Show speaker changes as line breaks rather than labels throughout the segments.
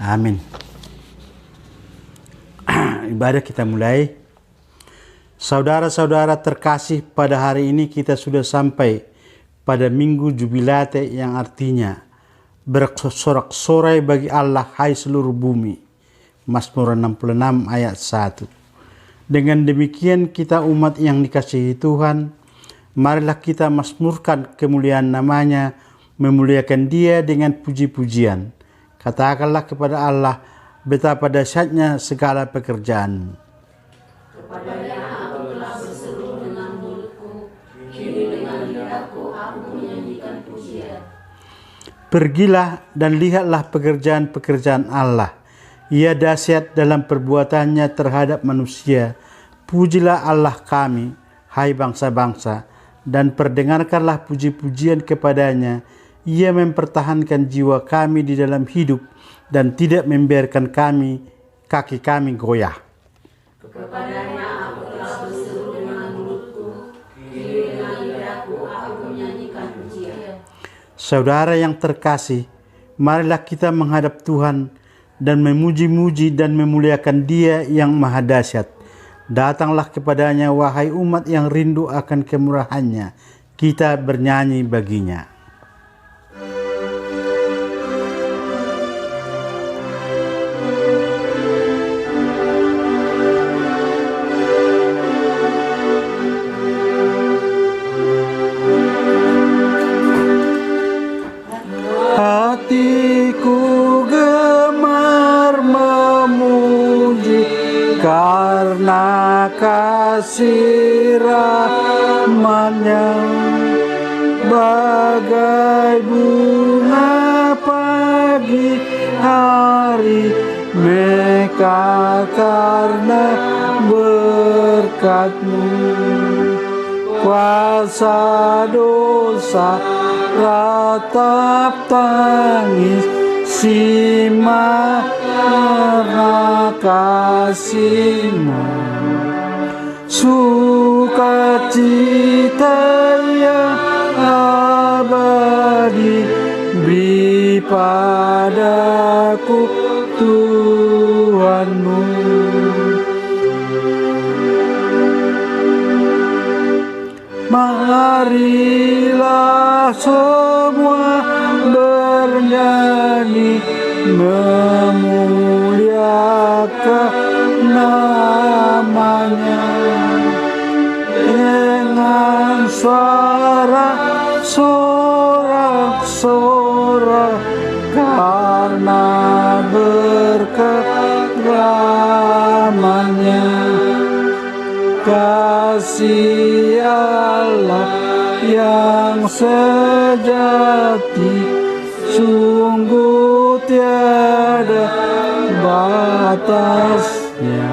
Amin. Ibadah kita mulai. Saudara-saudara terkasih, pada hari ini kita sudah sampai pada Minggu Jubilate yang artinya bersorak-sorai bagi Allah hai seluruh bumi. Mazmur 66 ayat 1. Dengan demikian kita umat yang dikasihi Tuhan, marilah kita mazmurkan kemuliaan namanya, memuliakan Dia dengan puji-pujian. Katakanlah kepada Allah, betapa dahsyatnya segala pekerjaanmu.
Kepadanya aku telah berseru dengan mulutku, kini dengan lidahku aku menyanyikan pujian.
Pergilah dan lihatlah pekerjaan-pekerjaan Allah. Ia dahsyat dalam perbuatannya terhadap manusia. Pujilah Allah kami, hai bangsa-bangsa, dan perdengarkanlah puji-pujian kepadanya. Ia mempertahankan jiwa kami di dalam hidup dan tidak membiarkan kaki kami goyah.
Kepadanya aku telah berseru dengan mulutku, kini dengan lidahku aku menyanyikan pujian.
Saudara yang terkasih, marilah kita menghadap Tuhan dan memuji-muji dan memuliakan Dia yang maha dahsyat. Datanglah kepadanya, wahai umat yang rindu akan kemurahannya. Kita bernyanyi baginya. Hatiku gemar memuji karena kasih rahmat-Nya, bagai bunga pagi hari, mekar karena berkat-Mu. Kuasa dosa ratap tangis, simak karena kasih-Mu. Sukacita yang abadi beri padaku Tuhan-Mu. Marilah semua bernyanyi memuliakan namanya dengan suara sorak-sorak, karena berkat rahmat-Nya. Kasih Allah yang sejati sungguh tiada batasnya.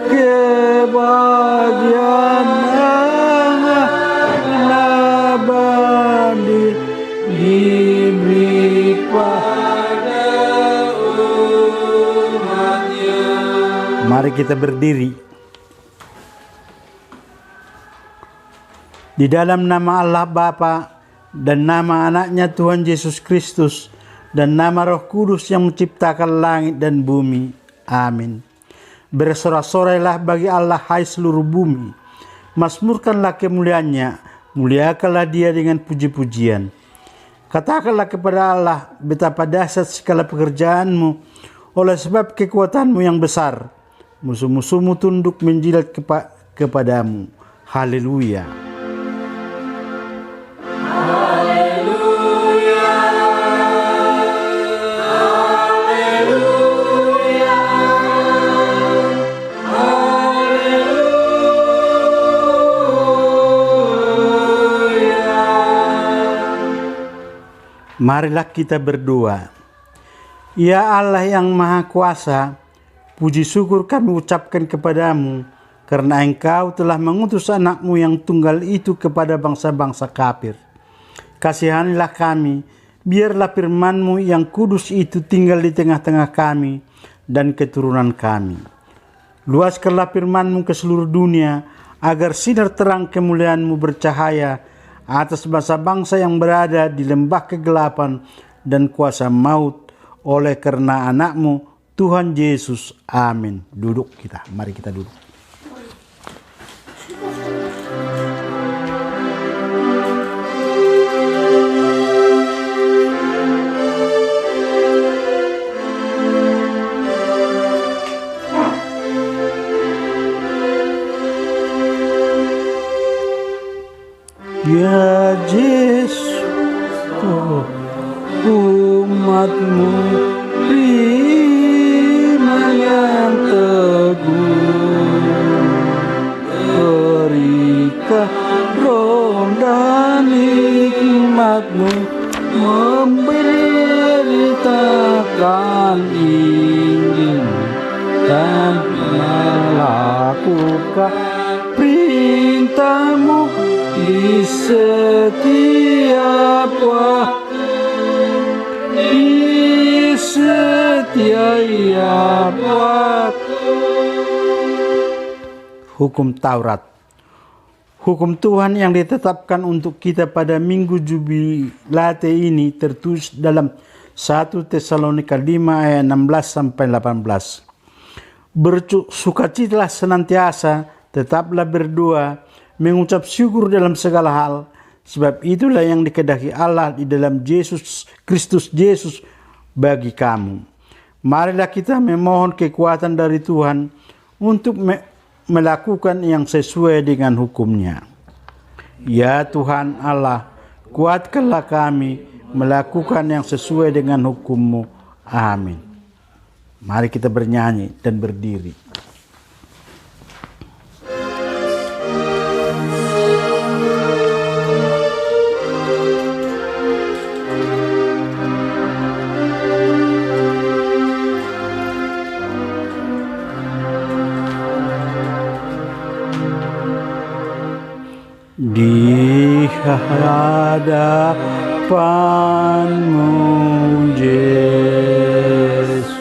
Kebahagiaan abadi diberi pada umat-Nya. Mari kita berdiri. Di dalam nama Allah Bapa dan nama Anaknya Tuhan Yesus Kristus dan nama Roh Kudus yang menciptakan langit dan bumi. Amin. Bersorak-sorailah bagi Allah hai seluruh bumi. Mazmurkanlah kemuliaan-Nya, muliakanlah Dia dengan puji-pujian. Katakanlah kepada Allah, betapa dahsyat segala pekerjaan-Mu, oleh sebab kekuatan-Mu yang besar. Musuh-musuh-Mu tunduk menjilat kepadamu. Haleluya. Marilah kita berdoa. Ya Allah yang Maha Kuasa, puji syukur kami ucapkan kepadamu karena Engkau telah mengutus anak-Mu yang tunggal itu kepada bangsa-bangsa kafir. Kasihanilah kami, biarlah firman-Mu yang kudus itu tinggal di tengah-tengah kami dan keturunan kami. Luaskanlah firman-Mu ke seluruh dunia, agar sinar terang kemuliaan-Mu bercahaya atas bangsa-bangsa yang berada di lembah kegelapan dan kuasa maut, oleh karena anak-Mu Tuhan Yesus. Amin. Duduk kita, mari kita duduk. Ya Yesus, umat-Mu beriman yang teguh, berikan roh dan hikmat-Mu, memberitakan Injil dan melakukan perintah-Mu di setiap waktu, di setiap waktu. Hukum Taurat. Hukum Tuhan yang ditetapkan untuk kita pada Minggu Jubilate ini tertulis dalam 1 Tesalonika 5 ayat 16-18. Bersukacitalah senantiasa, tetaplah berdoa, mengucap syukur dalam segala hal, sebab itulah yang dikehendaki Allah di dalam Kristus Yesus bagi kamu. Marilah kita memohon kekuatan dari Tuhan untuk melakukan yang sesuai dengan hukum-Nya. Ya Tuhan Allah, kuatkanlah kami melakukan yang sesuai dengan hukum-Mu. Amin. Mari kita bernyanyi dan berdiri. Di hadapan-Mu Yesus,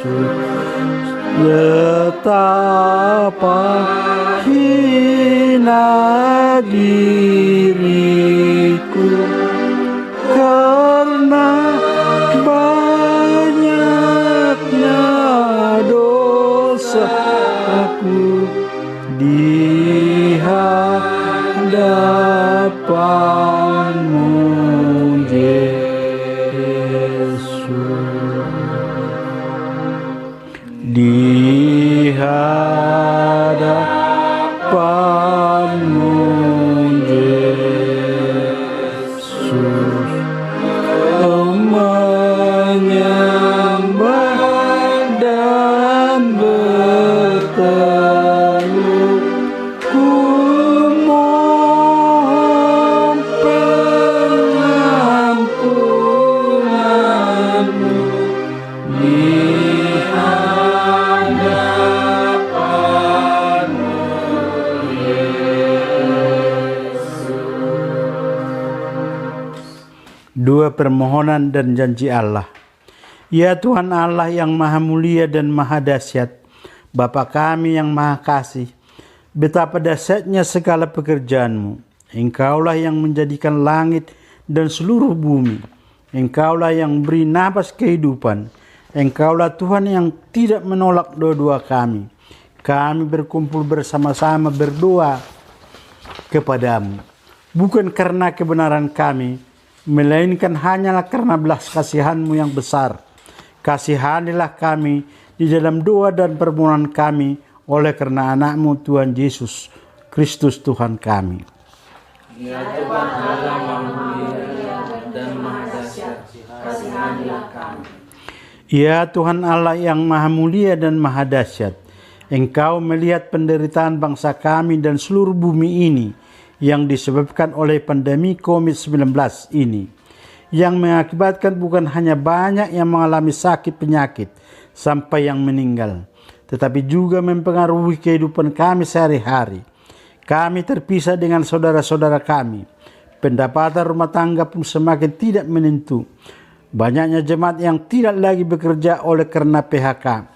betapa hina diriku karena banyaknya dosaku. Di hadapan-Mu Yesus, di hadapan-Mu Yesus, menyembah dan berteduh. Dua permohonan dan janji Allah. Ya Tuhan Allah yang maha mulia dan maha dahsyat, Bapa kami yang maha kasih, betapa dahsyatnya segala pekerjaan-Mu. Engkaulah yang menjadikan langit dan seluruh bumi. Engkaulah yang beri napas kehidupan. Engkaulah Tuhan yang tidak menolak doa-doa kami. Kami berkumpul bersama-sama berdoa kepadamu, bukan karena kebenaran kami, melainkan hanyalah karena belas kasihan-Mu yang besar. Kasihanilah kami di dalam doa dan permohonan kami oleh karena anak-Mu Tuhan Yesus Kristus Tuhan kami.
Ya Tuhan Allah yang mulia dan maha dahsyat, kasihanilah kami.
Ya Tuhan Allah yang maha mulia dan maha dahsyat, Engkau melihat penderitaan bangsa kami dan seluruh bumi ini yang disebabkan oleh pandemi COVID-19 ini, yang mengakibatkan bukan hanya banyak yang mengalami sakit penyakit sampai yang meninggal, tetapi juga mempengaruhi kehidupan kami sehari-hari. Kami terpisah dengan saudara-saudara kami. Pendapatan rumah tangga pun semakin tidak menentu. Banyaknya jemaat yang tidak lagi bekerja oleh karena PHK.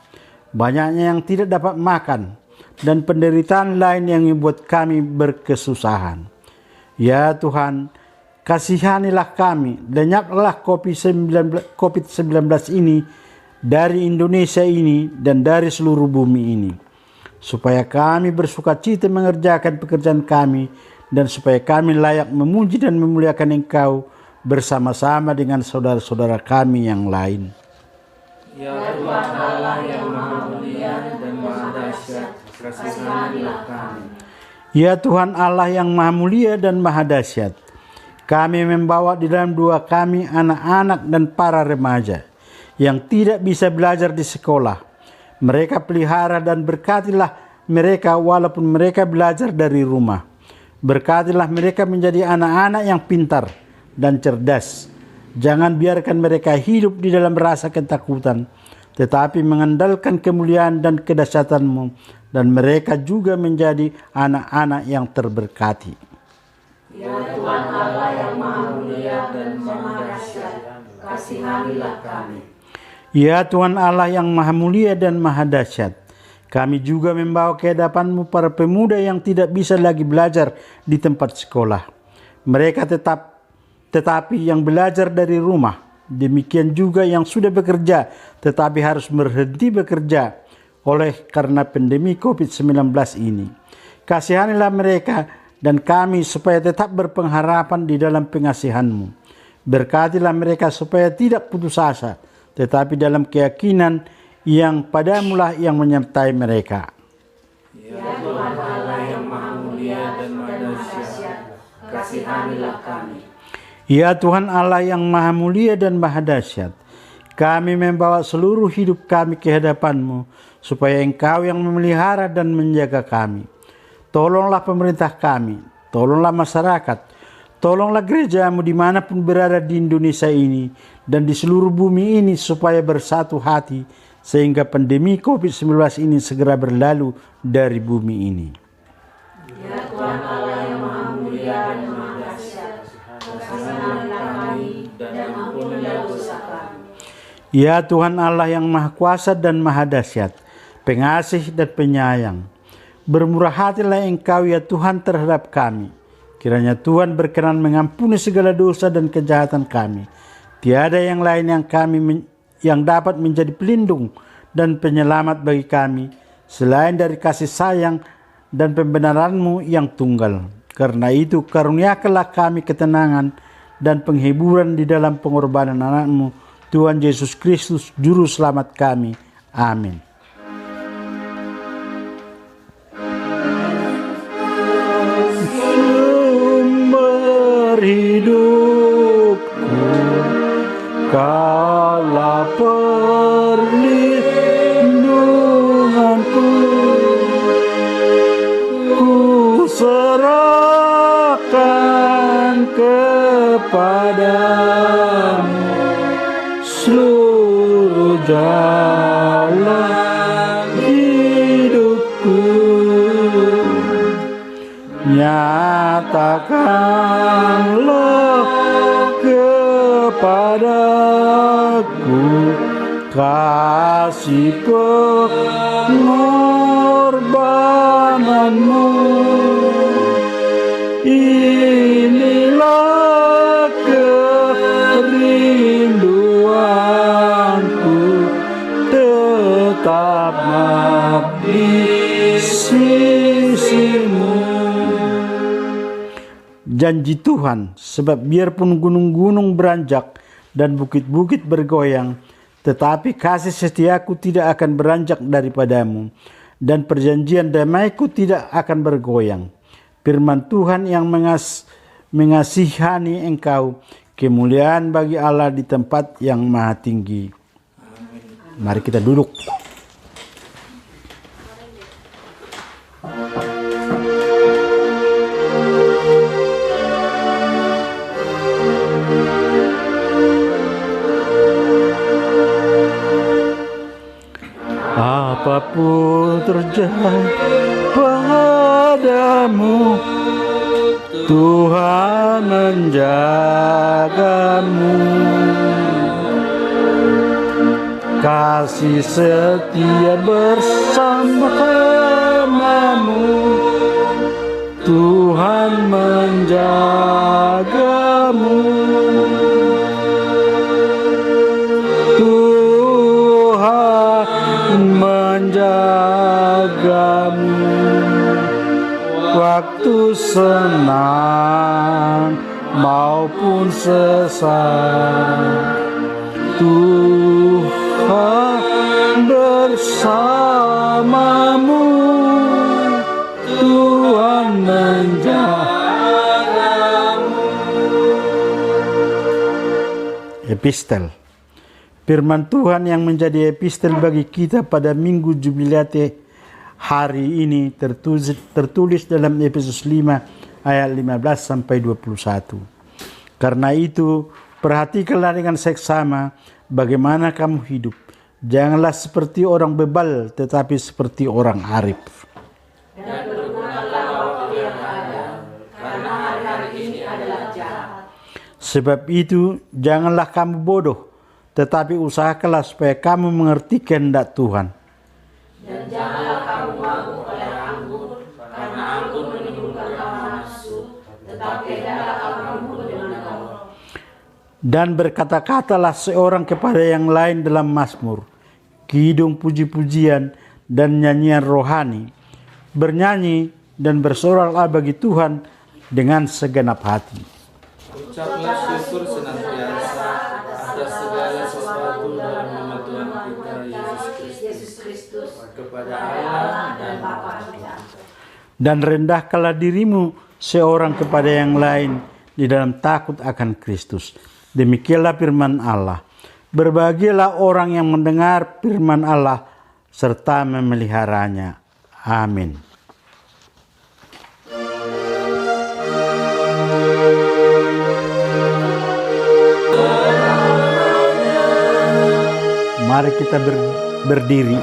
Banyaknya yang tidak dapat makan. Dan penderitaan lain yang membuat kami berkesusahan. Ya Tuhan, kasihanilah kami, lenyaplah COVID-19 ini dari Indonesia ini dan dari seluruh bumi ini, supaya kami bersukacita mengerjakan pekerjaan kami dan supaya kami layak memuji dan memuliakan Engkau bersama-sama dengan saudara-saudara kami yang lain.
Ya Tuhan Allah yang Maha Mulia dan Maha Dahsyat, kasihanilah kami.
Ya Tuhan Allah yang Maha Mulia dan Maha Dahsyat, kami membawa di dalam dua kami anak-anak dan para remaja yang tidak bisa belajar di sekolah. Mereka pelihara dan berkatilah mereka walaupun mereka belajar dari rumah. Berkatilah mereka menjadi anak-anak yang pintar dan cerdas. Jangan biarkan mereka hidup di dalam rasa ketakutan, tetapi mengandalkan kemuliaan dan kedahsyatan-Mu, dan mereka juga menjadi anak-anak yang terberkati.
Ya Tuhan Allah yang Maha Mulia dan Maha Dahsyat, kasihanilah kami.
Ya Tuhan Allah yang Maha Mulia dan Maha Dahsyat, kami juga membawa ke hadapan-Mu para pemuda yang tidak bisa lagi belajar di tempat sekolah. Mereka tetapi yang belajar dari rumah. Demikian juga yang sudah bekerja tetapi harus berhenti bekerja karena pandemi COVID-19 ini. Kasihanilah mereka dan kami supaya tetap berpengharapan di dalam pengasihan-Mu. Berkatilah mereka supaya tidak putus asa, tetapi dalam keyakinan yang padamu-lah yang menyertai mereka.
Ya Tuhan Allah yang Maha Mulia dan Maha Dahsyat, kasihanilah kami.
Ya Tuhan Allah yang Maha Mulia dan Maha Dahsyat, kami membawa seluruh hidup kami ke hadapan-Mu, supaya Engkau yang memelihara dan menjaga kami. Tolonglah pemerintah kami, tolonglah masyarakat, tolonglah gereja-Mu dimanapun berada di Indonesia ini dan di seluruh bumi ini, supaya bersatu hati, sehingga pandemi COVID-19 ini segera berlalu dari bumi ini.
Ya Tuhan Allah yang Maha Mulia dan Maha Dahsyat, kasihanilah kami dan ampunilah dosa kami.
Ya Tuhan Allah yang Maha Kuasa dan Maha Dahsyat, pengasih dan penyayang, bermurah hatilah Engkau ya Tuhan terhadap kami. Kiranya Tuhan berkenan mengampuni segala dosa dan kejahatan kami. Tiada yang lain yang dapat menjadi pelindung dan penyelamat bagi kami selain dari kasih sayang dan pembenaran-Mu yang tunggal. Karena itu karuniakanlah kami ketenangan dan penghiburan di dalam pengorbanan anak-Mu, Tuhan Yesus Kristus, Juru Selamat kami. Amin. Sumber hidupku, Kaulah perlindunganku, ku serahkan kepadamu seluruh jalan hidupku. Nyatakanlah kepadaku kasih pengorbanan-Mu. Inilah kerinduanku, tetap mengabdi sisi-Mu. Janji Tuhan, sebab biarpun gunung-gunung beranjak dan bukit-bukit bergoyang, tetapi kasih setiaku tidak akan beranjak daripadamu, dan perjanjian damaiku tidak akan bergoyang. Firman Tuhan yang mengasihani engkau, kemuliaan bagi Allah di tempat yang maha tinggi. Mari kita duduk. Apapun terjadi padamu, Tuhan menjagamu. Kasih setia bersamamu, Tuhan menjagamu. Tuhan waktu senang maupun sesat, Tuhan bersamamu, Tuhan menjagamu. Epistel. Firman Tuhan yang menjadi epistel bagi kita pada Minggu Jubilate hari ini tertulis dalam Efesus 5 ayat 15 sampai 21. Karena itu, perhatikanlah dengan seksama bagaimana kamu hidup. Janganlah seperti orang bebal, tetapi seperti orang arif.
Dan bergunalah waktu yang ada, karena hari-hari ini adalah jahat.
Sebab itu, janganlah kamu bodoh, tetapi usahakanlah supaya kamu mengerti kehendak Tuhan.
Dan janganlah kamu mabuk oleh anggur, karena anggur menimbulkan hawa nafsu, tetapi hendaklah kamu mabuk dengan Allah.
Dan berkata-katalah seorang kepada yang lain dalam mazmur, kidung puji-pujian dan nyanyian rohani. Bernyanyi dan bersoraklah bagi Tuhan dengan segenap hati.
Ucaplah syukur senantiasa atas segala sesuatu dalam nama Tuhan kita Yesus Kristus kepada Allah dan Bapa kita.
Dan rendahkanlah dirimu seorang kepada yang lain di dalam takut akan Kristus. Demikianlah firman Allah. Berbahagialah orang yang mendengar firman Allah serta memeliharanya. Amin. Mari kita berdiri.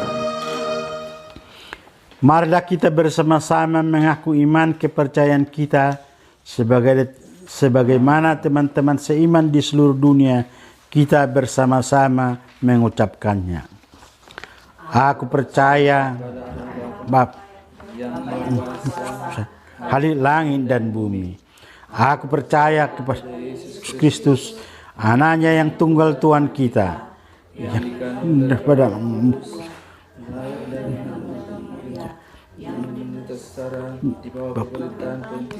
Marilah kita bersama-sama mengaku iman kepercayaan kita sebagaimana teman-teman seiman di seluruh dunia kita bersama-sama mengucapkannya. Aku percaya Bapa Khalik langit dan bumi. Aku percaya kepada Yesus Kristus, anaknya yang tunggal Tuhan kita, daripada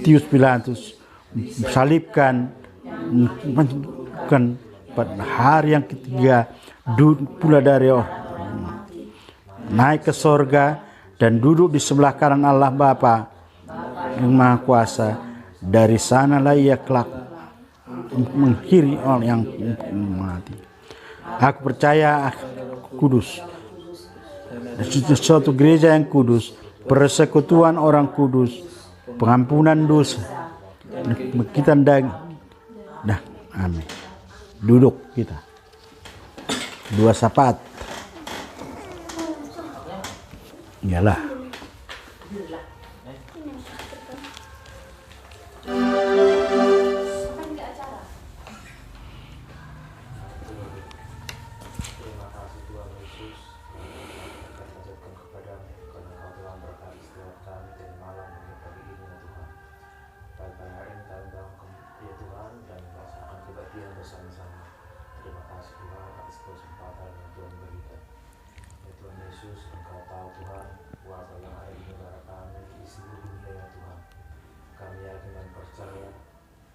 Tius Pilatus salibkan pada hari yang ketiga pula dari naik ke sorga dan duduk di sebelah kanan Allah Bapa yang Maha Kuasa. Dari sanalah ia kelak mengakhiri orang yang mati. Aku percaya kudus, suatu gereja yang kudus, persekutuan orang kudus, pengampunan dosa, kita amin. Duduk kita. Dua sapat. Iyalah.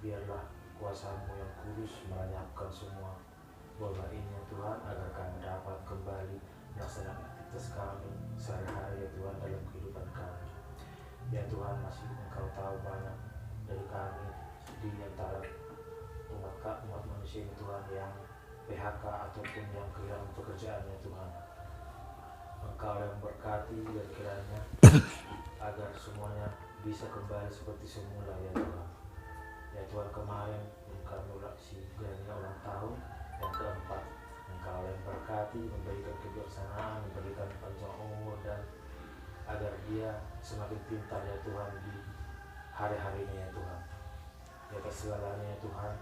Biarlah kuasa-Mu yang kudus melenyapkan semua wabah ini ya Tuhan, agar kami dapat kembali melaksanakan aktivitas kami sehari-hari ya Tuhan dalam kehidupan kami. Ya Tuhan, masih Engkau tahu banyak dari kami di antara umat manusia ini Tuhan yang PHK ataupun yang kehilangan pekerjaannya Tuhan. Engkau yang berkati dan kiranya agar semuanya bisa kembali seperti semula ya Tuhan. Ya Tuhan, kemarin kami gerhana ulang tahun yang keempat, Engkau yang berkati, memberikan kebijaksanaan, memberikan panjang umur, dan agar dia semakin pintar ya Tuhan di hari-harinya ya Tuhan. Di atas segalanya ya Tuhan,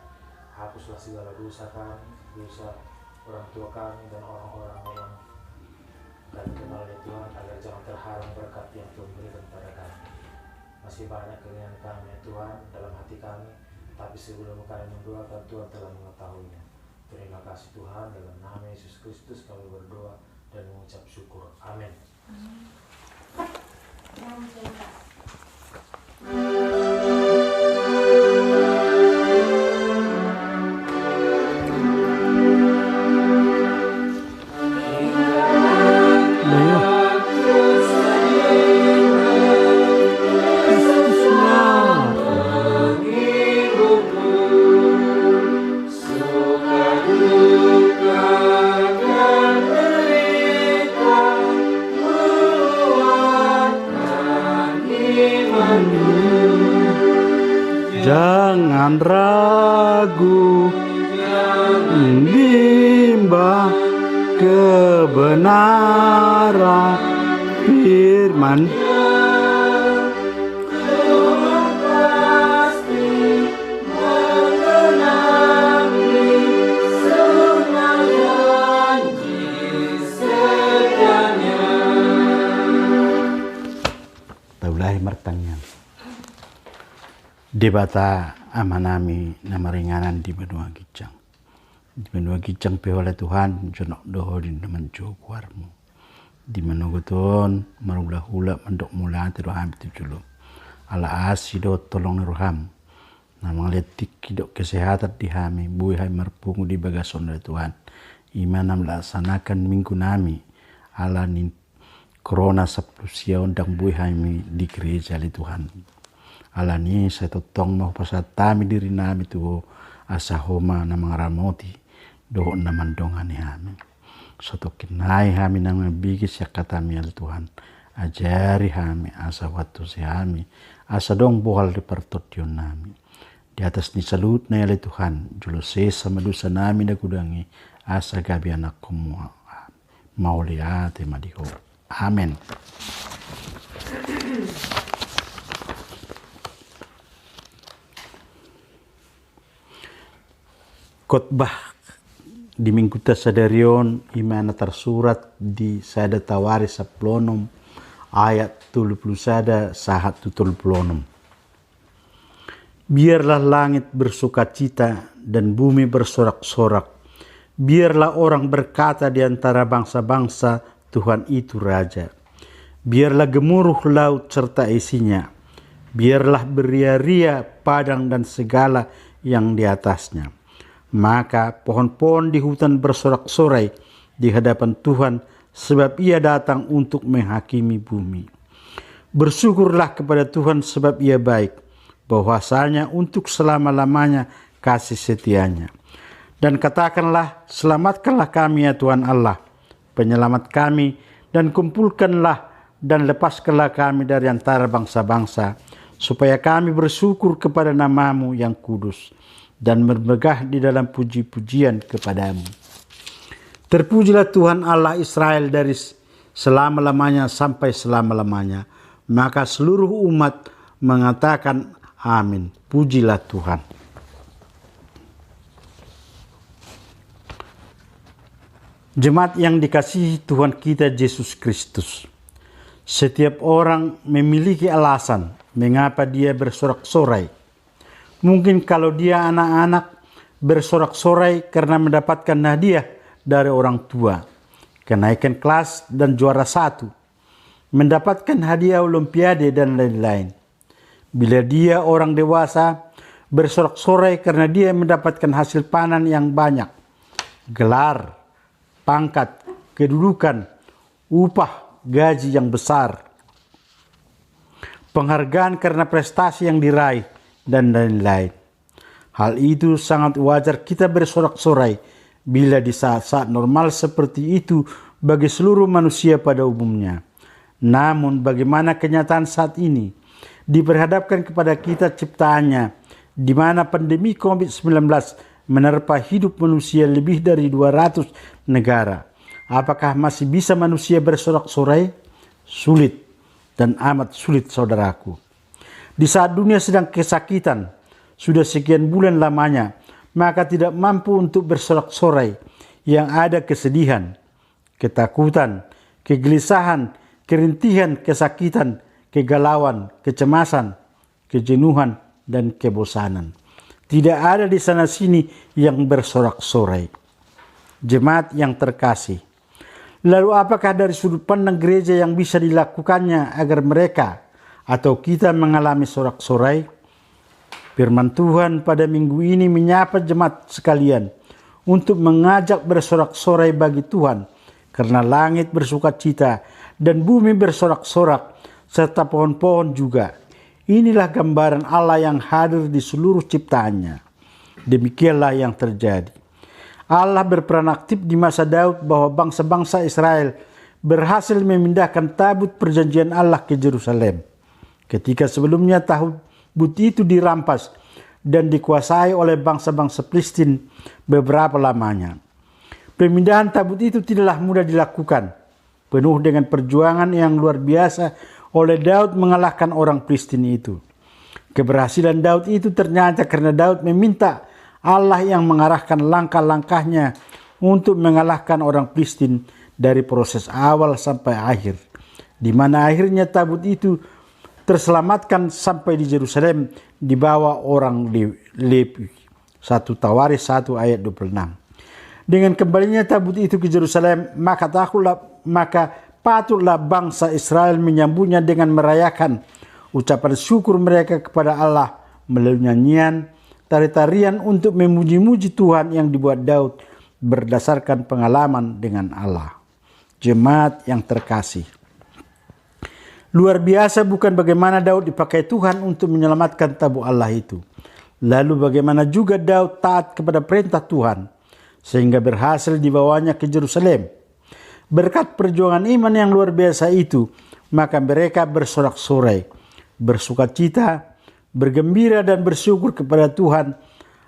hapuslah segala dosa kami, dosa orang tua kami dan orang-orang yang kami kenal ya Tuhan, agar jangan terhalang berkat yang Tuhan berikan pada kami. Masih banyak keinginan kami ya Tuhan dalam hati kami, tapi sebelum kami mendoakan, Tuhan telah mengetahuinya. Terima kasih Tuhan, dalam nama Yesus Kristus kami berdoa dan mengucap syukur. Amin.
Jangan ragu, bimbang kebenaran firman. Taulai martangnya. Debata amanami nama ringanan di benua gicang. Di benua gicang oleh Tuhan jonok doho di naman kuarmu. Di manuguton marula-hula mendok mula tiroham tujulu. Ala asi do tolong roham. Namang letik kidok kesehatan di hami bui hai marpungu di bagason dari Tuhan. Imanam laksanakan minggu nami ala nin corona saplusia undang bui hami di gereja li Tuhan. Alani saya totong mau pasatami diri nami tu asa homa namang ramoti doh naman dongani hami. Soto kinai hami namang bigis ya katami al Tuhan. Ajari hami asa waktu si hami asa dong bohal di pertotion nami. Di atas ni salut na yali Tuhan julo sesa madusa nami na kudangi asa gabi anak kumua. Mauliate madiho. Amen. Khotbah di minggu tasadarion imana tersurat di sada tawari saplonom ayat 30 sahat 36. Biarlah langit bersukacita dan bumi bersorak-sorak. Biarlah orang berkata di antara bangsa-bangsa Tuhan itu Raja. Biarlah gemuruh laut serta isinya. Biarlah beria-ria padang dan segala yang di atasnya. Maka pohon-pohon di hutan bersorak-sorai di hadapan Tuhan sebab ia datang untuk menghakimi bumi. Bersyukurlah kepada Tuhan sebab ia baik, bahwasanya untuk selama-lamanya kasih setianya. Dan katakanlah, selamatkanlah kami ya Tuhan Allah, penyelamat kami, dan kumpulkanlah dan lepaskanlah kami dari antara bangsa-bangsa, supaya kami bersyukur kepada namamu yang kudus, dan bermegah di dalam puji-pujian kepadamu. Terpujilah Tuhan Allah Israel dari selama-lamanya sampai selama-lamanya. Maka seluruh umat mengatakan amin. Pujilah Tuhan. Jemaat yang dikasihi Tuhan kita Yesus Kristus. Setiap orang memiliki alasan mengapa dia bersorak-sorai. Mungkin kalau dia anak-anak bersorak-sorai karena mendapatkan hadiah dari orang tua, kenaikan kelas dan juara 1, mendapatkan hadiah olimpiade dan lain-lain. Bila dia orang dewasa bersorak-sorai karena dia mendapatkan hasil panen yang banyak, gelar, pangkat, kedudukan, upah, gaji yang besar, penghargaan karena prestasi yang diraih, dan lain-lain. Hal itu sangat wajar kita bersorak-sorai bila di saat-saat normal seperti itu bagi seluruh manusia pada umumnya. Namun bagaimana kenyataan saat ini diperhadapkan kepada kita ciptaannya, di mana pandemi COVID-19 menerpa hidup manusia lebih dari 200 negara. Apakah masih bisa manusia bersorak-sorai? Sulit, dan amat sulit saudaraku. Di saat dunia sedang kesakitan, sudah sekian bulan lamanya, maka tidak mampu untuk bersorak-sorai. Yang ada kesedihan, ketakutan, kegelisahan, kerintihan, kesakitan, kegalauan, kecemasan, kejenuhan, dan kebosanan. Tidak ada di sana-sini yang bersorak-sorai. Jemaat yang terkasih, lalu apakah dari sudut pandang gereja yang bisa dilakukannya agar mereka atau kita mengalami sorak-sorai? Firman Tuhan pada minggu ini menyapa jemaat sekalian untuk mengajak bersorak-sorai bagi Tuhan, karena langit bersukacita dan bumi bersorak-sorak serta pohon-pohon juga. Inilah gambaran Allah yang hadir di seluruh ciptaannya. Demikianlah yang terjadi. Allah berperan aktif di masa Daud bahwa bangsa-bangsa Israel berhasil memindahkan tabut perjanjian Allah ke Yerusalem. Ketika sebelumnya tabut itu dirampas dan dikuasai oleh bangsa-bangsa Filistin beberapa lamanya. Pemindahan tabut itu tidaklah mudah dilakukan, penuh dengan perjuangan yang luar biasa oleh Daud mengalahkan orang Filistin itu. Keberhasilan Daud itu ternyata karena Daud meminta Allah yang mengarahkan langkah-langkahnya untuk mengalahkan orang Filistin dari proses awal sampai akhir, di mana akhirnya tabut itu terselamatkan sampai di Yerusalem di bawah orang Lewi. 1 Tawaris 1 ayat 26. Dengan kembalinya tabut itu ke Yerusalem, maka patutlah bangsa Israel menyambutnya dengan merayakan ucapan syukur mereka kepada Allah melalui nyanyian, tari-tarian untuk memuji-muji Tuhan yang dibuat Daud berdasarkan pengalaman dengan Allah. Jemaat yang terkasih, luar biasa bukan bagaimana Daud dipakai Tuhan untuk menyelamatkan tabut Allah itu. Lalu bagaimana juga Daud taat kepada perintah Tuhan sehingga berhasil dibawanya ke Yerusalem. Berkat perjuangan iman yang luar biasa itu, maka mereka bersorak-sorai, bersukacita, bergembira dan bersyukur kepada Tuhan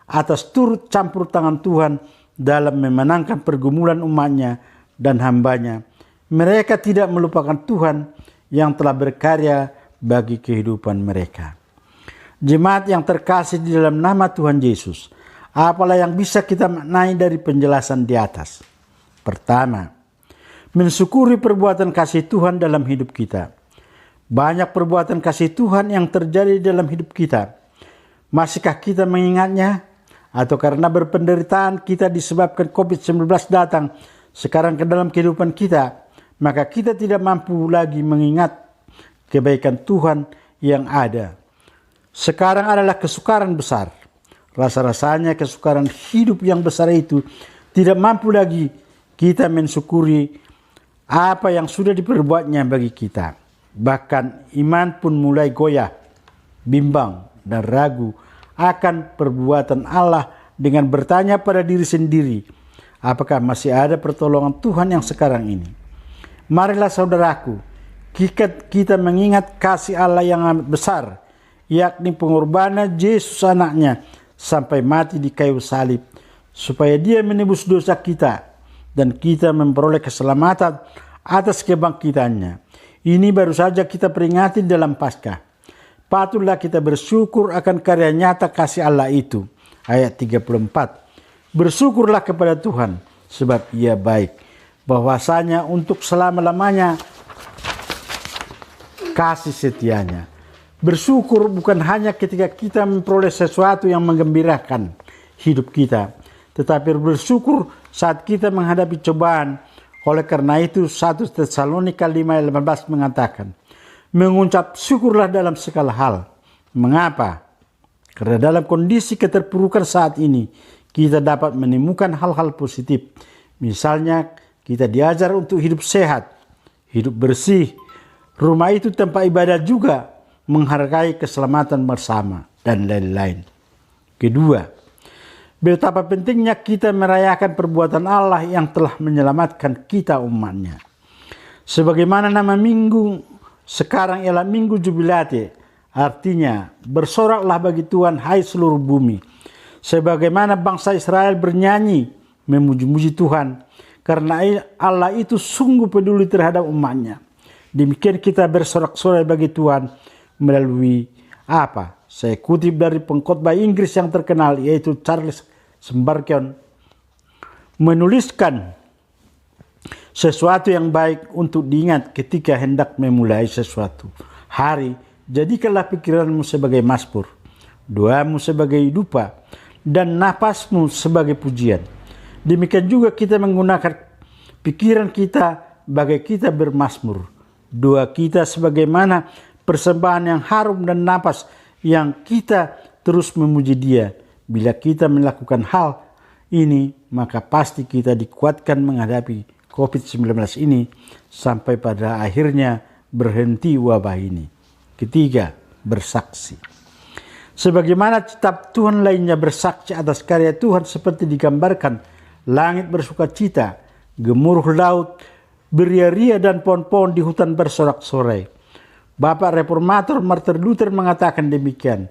atas turut campur tangan Tuhan dalam memenangkan pergumulan umatnya dan hambanya. Mereka tidak melupakan Tuhan yang telah berkarya bagi kehidupan mereka. Jemaat yang terkasih di dalam nama Tuhan Yesus, apalah yang bisa kita maknai dari penjelasan di atas? Pertama, mensyukuri perbuatan kasih Tuhan dalam hidup kita. Banyak perbuatan kasih Tuhan yang terjadi dalam hidup kita. Masihkah kita mengingatnya? Atau karena berpenderitaan kita disebabkan COVID-19 datang sekarang ke dalam kehidupan kita, maka kita tidak mampu lagi mengingat kebaikan Tuhan yang ada. Sekarang adalah kesukaran besar. Rasa-rasanya kesukaran hidup yang besar itu tidak mampu lagi kita mensyukuri apa yang sudah diperbuatnya bagi kita. Bahkan iman pun mulai goyah, bimbang dan ragu akan perbuatan Allah dengan bertanya pada diri sendiri, apakah masih ada pertolongan Tuhan yang sekarang ini? Marilah saudaraku, kita mengingat kasih Allah yang amat besar, yakni pengorbanan Yesus anaknya sampai mati di kayu salib, supaya dia menebus dosa kita dan kita memperoleh keselamatan atas kebangkitannya. Ini baru saja kita peringati dalam Paskah. Patutlah kita bersyukur akan karya nyata kasih Allah itu. Ayat 34. Bersyukurlah kepada Tuhan sebab Ia baik. Bahwasanya untuk selama-lamanya kasih setianya. Bersyukur bukan hanya ketika kita memperoleh sesuatu yang menggembirakan hidup kita, tetapi bersyukur saat kita menghadapi cobaan. Oleh karena itu 1 Tesalonika 5:18 mengatakan, mengucap syukurlah dalam segala hal. Mengapa? Karena dalam kondisi keterpurukan saat ini, kita dapat menemukan hal-hal positif. Misalnya, kita diajar untuk hidup sehat, hidup bersih, rumah itu tempat ibadah juga, menghargai keselamatan bersama, dan lain-lain. Kedua, betapa pentingnya kita merayakan perbuatan Allah yang telah menyelamatkan kita umatnya. Sebagaimana nama minggu sekarang ialah Minggu Jubilate, artinya bersoraklah bagi Tuhan hai seluruh bumi. Sebagaimana bangsa Israel bernyanyi memuji-muji Tuhan, karena Allah itu sungguh peduli terhadap umatnya. Demikian kita bersorak-sorai bagi Tuhan melalui apa? Saya kutip dari pengkhotbah Inggris yang terkenal, yaitu Charles Spurgeon, menuliskan sesuatu yang baik untuk diingat ketika hendak memulai sesuatu hari. Jadikanlah pikiranmu sebagai mazmur, doamu sebagai dupa, dan napasmu sebagai pujian. Demikian juga kita menggunakan pikiran kita bagai kita bermazmur, doa kita sebagaimana persembahan yang harum, dan napas yang kita terus memuji Dia. Bila kita melakukan hal ini, maka pasti kita dikuatkan menghadapi COVID-19 ini sampai pada akhirnya berhenti wabah ini. Ketiga, bersaksi. Sebagaimana kitab Tuhan lainnya bersaksi atas karya Tuhan seperti digambarkan, langit bersuka cita, gemuruh laut beria-ria, dan pohon-pohon di hutan bersorak-sorai. Bapak Reformator Martin Luther mengatakan demikian.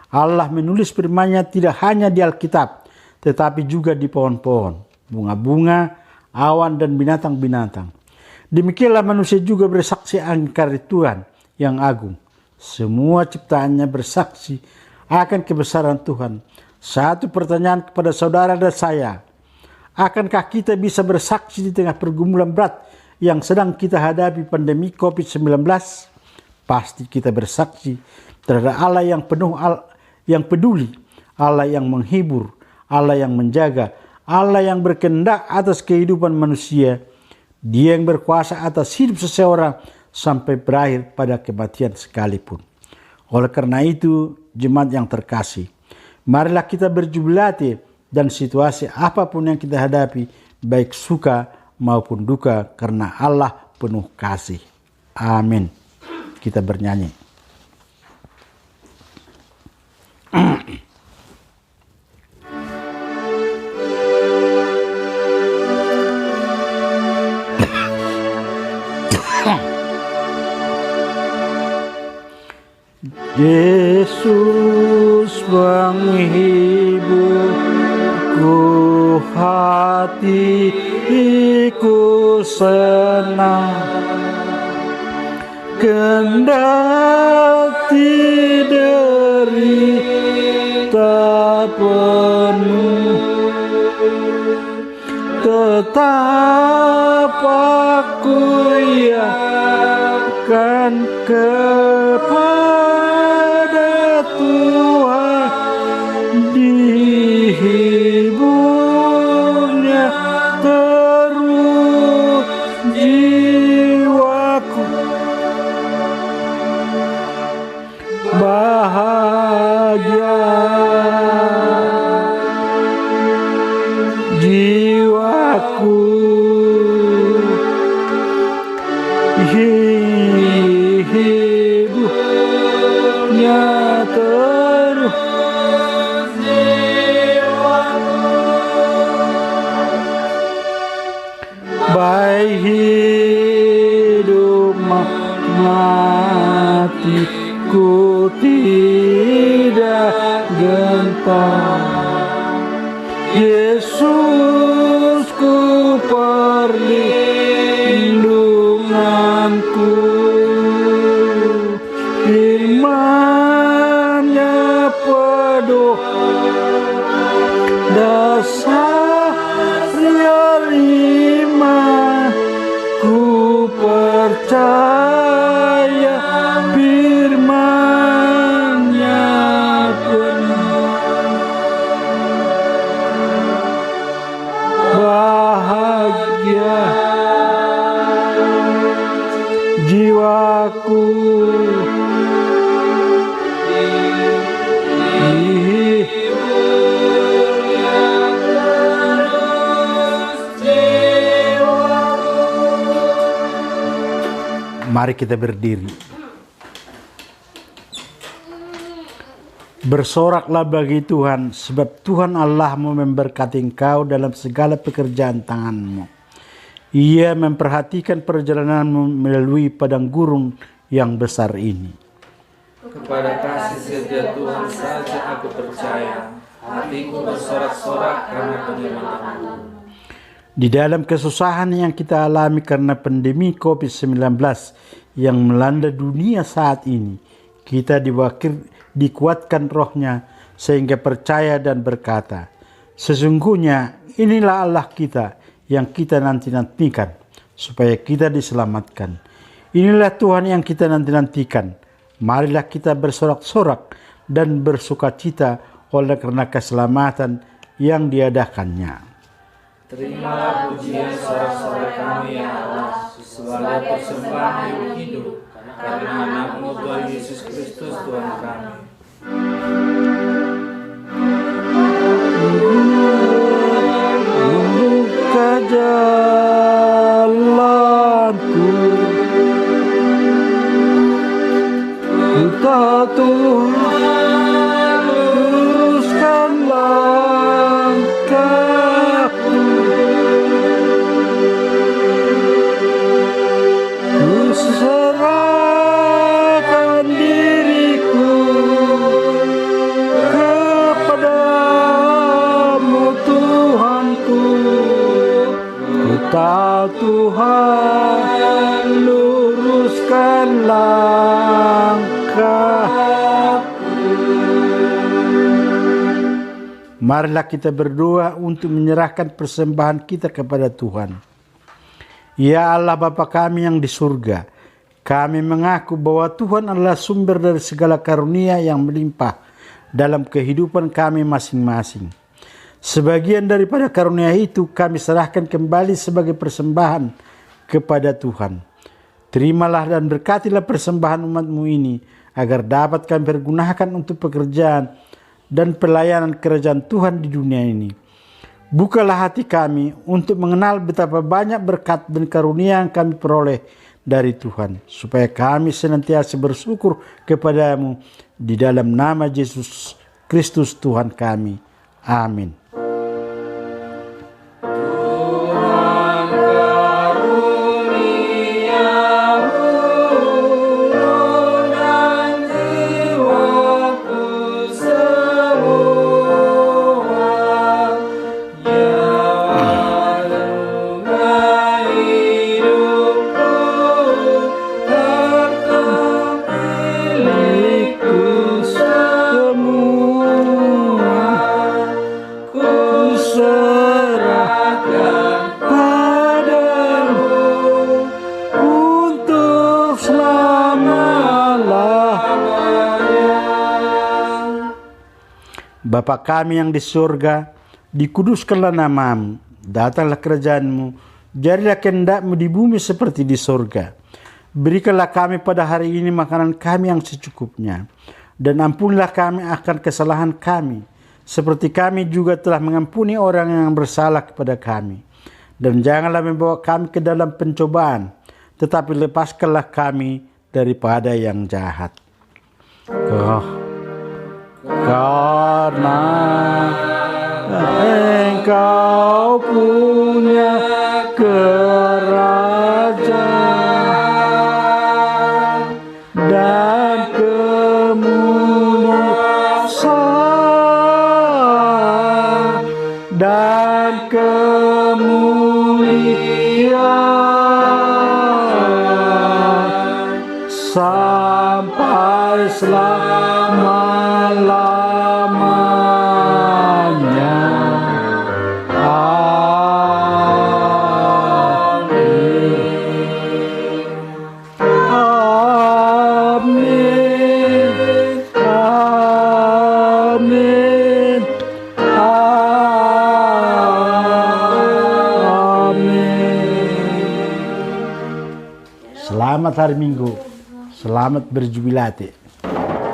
Allah menulis firman-Nya tidak hanya di Alkitab, tetapi juga di pohon-pohon, bunga-bunga, awan, dan binatang-binatang. Demikianlah manusia juga bersaksi akan karya Tuhan yang agung. Semua ciptaannya bersaksi akan kebesaran Tuhan. Satu pertanyaan kepada saudara dan saya. Akankah kita bisa bersaksi di tengah pergumulan berat yang sedang kita hadapi pandemi COVID-19? Pasti kita bersaksi terhadap Allah yang penuh, yang peduli, Allah yang menghibur, Allah yang menjaga, Allah yang berkehendak atas kehidupan manusia. Dia yang berkuasa atas hidup seseorang sampai berakhir pada kematian sekalipun. Oleh karena itu, jemaat yang terkasih, marilah kita berjubilati dan situasi apapun yang kita hadapi, baik suka maupun duka, karena Allah penuh kasih. Amin. Kita bernyanyi. Yesus menghiburku, hatiku senang, kendati derita penuh, tetap aku yakin kepada Tuhan, dihiburnya terus jiwaku, bahagia jiwaku, hiburnya terus jiwaku, baik hidup matiku tidak gentar. Yesusku perlindunganku, firman-Nya penuh dasar iman, ku percaya firman-Nya penuh bahagia jiwaku, Mari kita berdiri. Bersoraklah bagi Tuhan, sebab Tuhan Allahmu memberkati engkau dalam segala pekerjaan tanganmu. Ia memperhatikan perjalananmu melalui padang gurun yang besar ini.
Kepada kasih setia Tuhan saja aku percaya, hatiku bersorak-sorak karena penyelamatmu.
Di dalam kesusahan yang kita alami karena pandemi COVID-19 yang melanda dunia saat ini, kita dikuatkan rohnya sehingga percaya dan berkata, sesungguhnya inilah Allah kita yang kita nanti-nantikan supaya kita diselamatkan. Inilah Tuhan yang kita nanti-nantikan. Marilah kita bersorak-sorak dan bersukacita oleh karena keselamatan yang diadakannya.
Terimalah pujian sorak-sorai kami ya Allah, sebagai persembahan hidup karena anakmu Tuhan Yesus Kristus Tuhan kami.
Membuka jalanku, ku tahu Tuhan luruskan langkahku, ku serahkan Marilah kita berdoa untuk menyerahkan persembahan kita kepada Tuhan. Ya Allah Bapa kami yang di surga, kami mengaku bahwa Tuhan adalah sumber dari segala karunia yang melimpah dalam kehidupan kami masing-masing. Sebagian daripada karunia itu kami serahkan kembali sebagai persembahan kepada Tuhan. Terimalah dan berkatilah persembahan umat-Mu ini, agar dapat kami pergunakan untuk pekerjaan dan pelayanan kerajaan Tuhan di dunia ini. Bukalah hati kami untuk mengenal betapa banyak berkat dan karunia yang kami peroleh dari Tuhan, supaya kami senantiasa bersyukur kepadamu di dalam nama Yesus Kristus Tuhan kami. Amin. Bapa kami yang di surga, dikuduskanlah nama-Mu, datanglah kerajaan-Mu, jadilah kehendak-Mu di bumi seperti di surga. Berikanlah kami pada hari ini makanan kami yang secukupnya, dan ampunilah kami akan kesalahan kami, seperti kami juga telah mengampuni orang yang bersalah kepada kami. Dan janganlah membawa kami ke dalam pencobaan, tetapi lepaskanlah kami daripada yang jahat. Karena Engkau punya kerajaan dan kemuliaan dan kemuliaan sampai selama-lamanya. Selamat hari Minggu, selamat berjubilate.